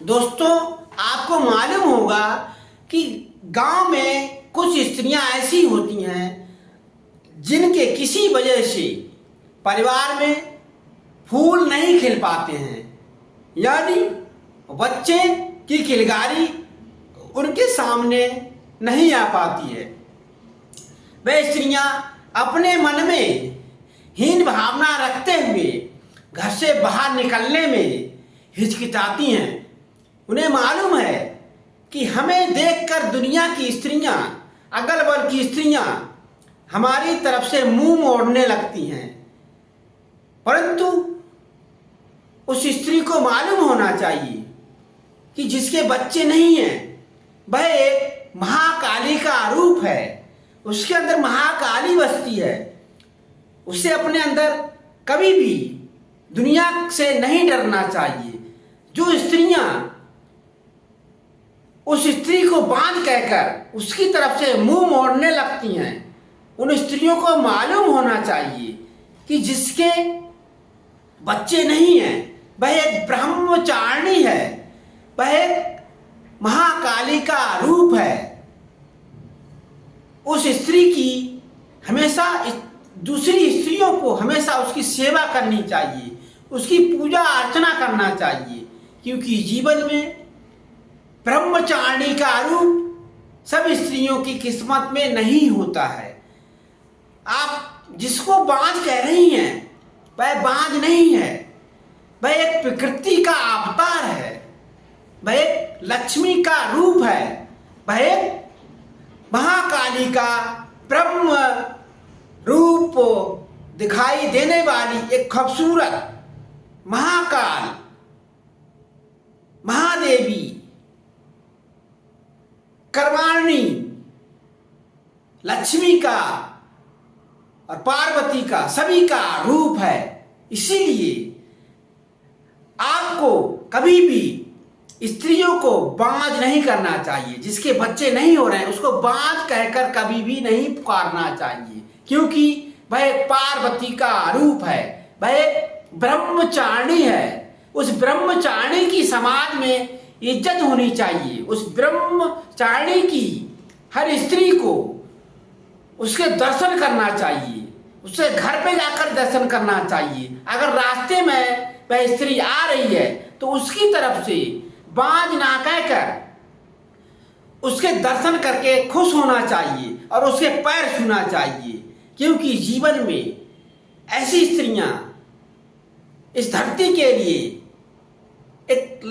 दोस्तों, आपको मालूम होगा कि गांव में कुछ स्त्रियां ऐसी होती हैं जिनके किसी वजह से परिवार में फूल नहीं खिल पाते हैं, यानी बच्चे की खिलगारी उनके सामने नहीं आ पाती है। वे स्त्रियां अपने मन में हीन भावना रखते हुए घर से बाहर निकलने में हिचकिचाती हैं। उन्हें मालूम है कि हमें देखकर दुनिया की स्त्रियां, अगल बगल की स्त्रियां हमारी तरफ से मुंह मोड़ने लगती हैं, परंतु उस स्त्री को मालूम होना चाहिए कि जिसके बच्चे नहीं हैं वह एक महाकाली का रूप है। उसके अंदर महाकाली बसती है। उसे अपने अंदर कभी भी दुनिया से नहीं डरना चाहिए। जो स्त्रियां उस स्त्री को बांझ कहकर उसकी तरफ से मुंह मोड़ने लगती हैं, उन स्त्रियों को मालूम होना चाहिए कि जिसके बच्चे नहीं हैं वह एक ब्रह्मचारिणी है, वह एक महाकाली का रूप है। उस स्त्री की हमेशा दूसरी स्त्रियों को हमेशा उसकी सेवा करनी चाहिए, उसकी पूजा अर्चना करना चाहिए, क्योंकि जीवन में ब्रह्मचारिणी का रूप सब स्त्रियों की किस्मत में नहीं होता है। आप जिसको बांझ कह रही हैं वह बांझ नहीं है, वह एक प्रकृति का अवतार है, वह एक लक्ष्मी का रूप है, वह एक महाकाली का ब्रह्म रूप दिखाई देने वाली एक खूबसूरत महाकाल महादेवी कर्माणी लक्ष्मी का और पार्वती का सभी का रूप है। इसीलिए आपको कभी भी स्त्रियों को बांझ नहीं करना चाहिए। जिसके बच्चे नहीं हो रहे हैं उसको बांझ कहकर कभी भी नहीं पुकारना चाहिए, क्योंकि वह एक पार्वती का रूप है, वह एक ब्रह्मचारिणी है। उस ब्रह्मचारिणी की समाज में इज्जत होनी चाहिए। उस ब्रह्मचारिणी की हर स्त्री को उसके दर्शन करना चाहिए, उससे घर पे जाकर दर्शन करना चाहिए। अगर रास्ते में वह स्त्री आ रही है तो उसकी तरफ से बांझ ना कहकर उसके दर्शन करके खुश होना चाहिए और उसके पैर छूना चाहिए, क्योंकि जीवन में ऐसी स्त्रियां इस धरती के लिए एक